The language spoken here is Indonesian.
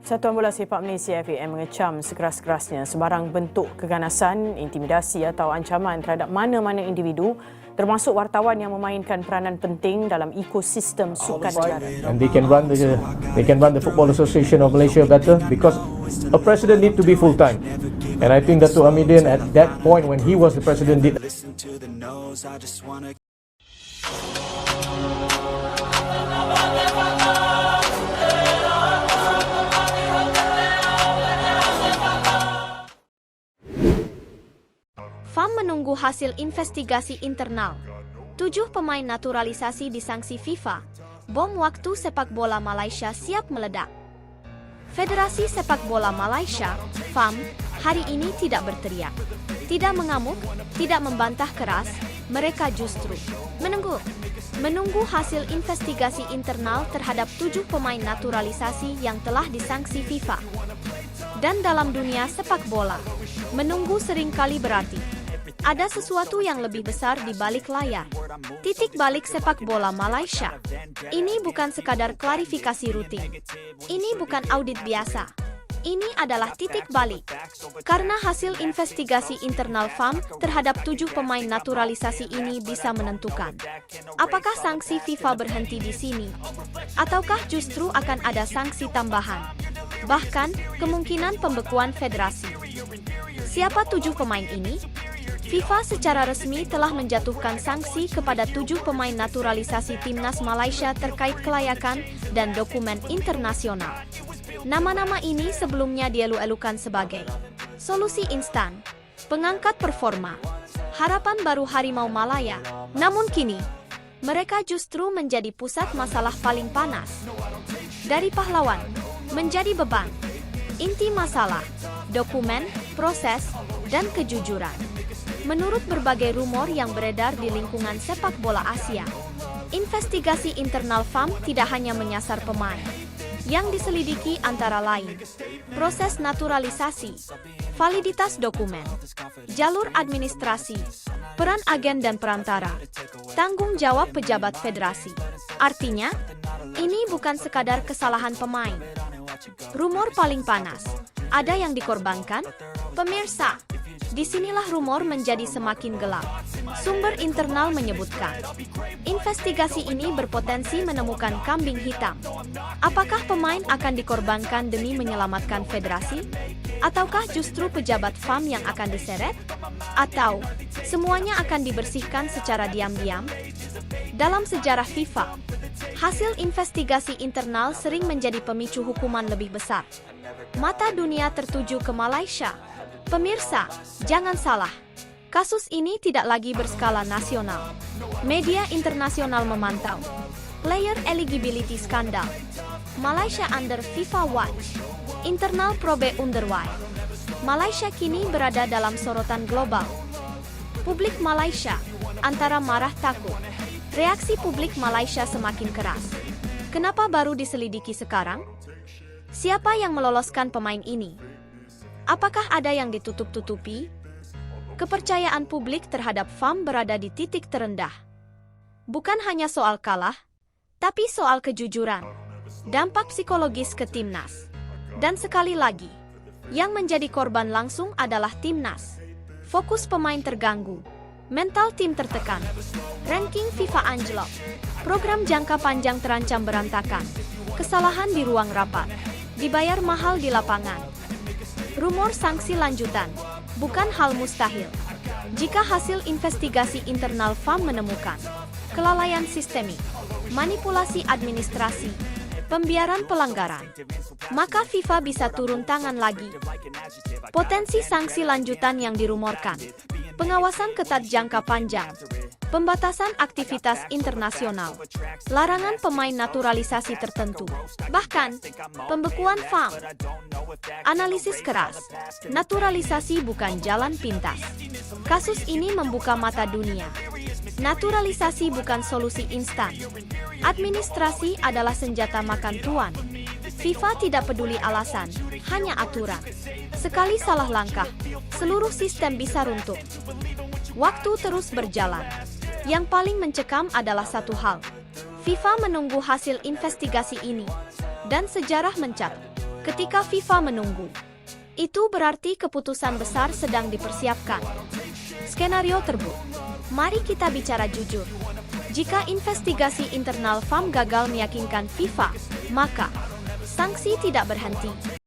Satuan Bola Sepak Malaysia (FAM) mengecam sekeras-kerasnya sebarang bentuk keganasan, intimidasi atau ancaman terhadap mana-mana individu termasuk wartawan yang memainkan peranan penting dalam ekosistem sukan negara. And they can run the Football Association of Malaysia better because a president need to be full time. And I think Dato' Hamidin at that point when he was the president did. FAM menunggu hasil investigasi internal. 7 pemain naturalisasi disanksi FIFA. Bom waktu sepak bola Malaysia siap meledak. Federasi Sepak Bola Malaysia, FAM, hari ini tidak berteriak, tidak mengamuk, tidak membantah keras. Mereka justru menunggu hasil investigasi internal terhadap 7 pemain naturalisasi yang telah disanksi FIFA. Dan dalam dunia sepak bola, menunggu seringkali berarti ada sesuatu yang lebih besar di balik layar. Titik balik sepak bola Malaysia. Ini bukan sekadar klarifikasi rutin. Ini bukan audit biasa. Ini adalah titik balik. Karena hasil investigasi internal FAM terhadap 7 pemain naturalisasi ini bisa menentukan apakah sanksi FIFA berhenti di sini, ataukah justru akan ada sanksi tambahan. Bahkan, kemungkinan pembekuan federasi. Siapa 7 pemain ini? FIFA secara resmi telah menjatuhkan sanksi kepada 7 pemain naturalisasi timnas Malaysia terkait kelayakan dan dokumen internasional. Nama-nama ini sebelumnya dielu-elukan sebagai solusi instan, pengangkat performa, harapan baru Harimau Malaya. Namun kini, mereka justru menjadi pusat masalah paling panas. Dari pahlawan menjadi beban. Inti masalah, dokumen, proses, dan kejujuran. Menurut berbagai rumor yang beredar di lingkungan sepak bola Asia, investigasi internal FAM tidak hanya menyasar pemain. Yang diselidiki antara lain, proses naturalisasi, validitas dokumen, jalur administrasi, peran agen dan perantara, tanggung jawab pejabat federasi. Artinya, ini bukan sekadar kesalahan pemain. Rumor paling panas, ada yang dikorbankan? Pemirsa, disinilah rumor menjadi semakin gelap. Sumber internal menyebutkan, investigasi ini berpotensi menemukan kambing hitam. Apakah pemain akan dikorbankan demi menyelamatkan federasi? Ataukah justru pejabat FAM yang akan diseret? Atau semuanya akan dibersihkan secara diam-diam? Dalam sejarah FIFA, hasil investigasi internal sering menjadi pemicu hukuman lebih besar. Mata dunia tertuju ke Malaysia. Pemirsa, jangan salah. Kasus ini tidak lagi berskala nasional. Media internasional memantau. Player eligibility skandal. Malaysia under FIFA watch. Internal probe underway. Malaysia kini berada dalam sorotan global. Publik Malaysia antara marah takut. Reaksi publik Malaysia semakin keras. Kenapa baru diselidiki sekarang? Siapa yang meloloskan pemain ini? Apakah ada yang ditutup-tutupi? Kepercayaan publik terhadap FAM berada di titik terendah. Bukan hanya soal kalah, tapi soal kejujuran, dampak psikologis ke timnas. Dan sekali lagi, yang menjadi korban langsung adalah timnas. Fokus pemain terganggu, mental tim tertekan, ranking FIFA anjlok, program jangka panjang terancam berantakan, kesalahan di ruang rapat, dibayar mahal di lapangan. Rumor sanksi lanjutan, bukan hal mustahil. Jika hasil investigasi internal FAM menemukan kelalaian sistemik, manipulasi administrasi, pembiaran pelanggaran, maka FIFA bisa turun tangan lagi. Potensi sanksi lanjutan yang dirumorkan, pengawasan ketat jangka panjang, pembatasan aktivitas internasional, larangan pemain naturalisasi tertentu, bahkan pembekuan FAM. Analisis keras, naturalisasi bukan jalan pintas. Kasus ini membuka mata dunia. Naturalisasi bukan solusi instan. Administrasi adalah senjata makan tuan. FIFA tidak peduli alasan, hanya aturan. Sekali salah langkah, seluruh sistem bisa runtuh. Waktu terus berjalan. Yang paling mencekam adalah satu hal. FIFA menunggu hasil investigasi ini. Dan sejarah mencatat, ketika FIFA menunggu. Itu berarti keputusan besar sedang dipersiapkan. Skenario terburuk. Mari kita bicara jujur. Jika investigasi internal FAM gagal meyakinkan FIFA, maka sanksi tidak berhenti.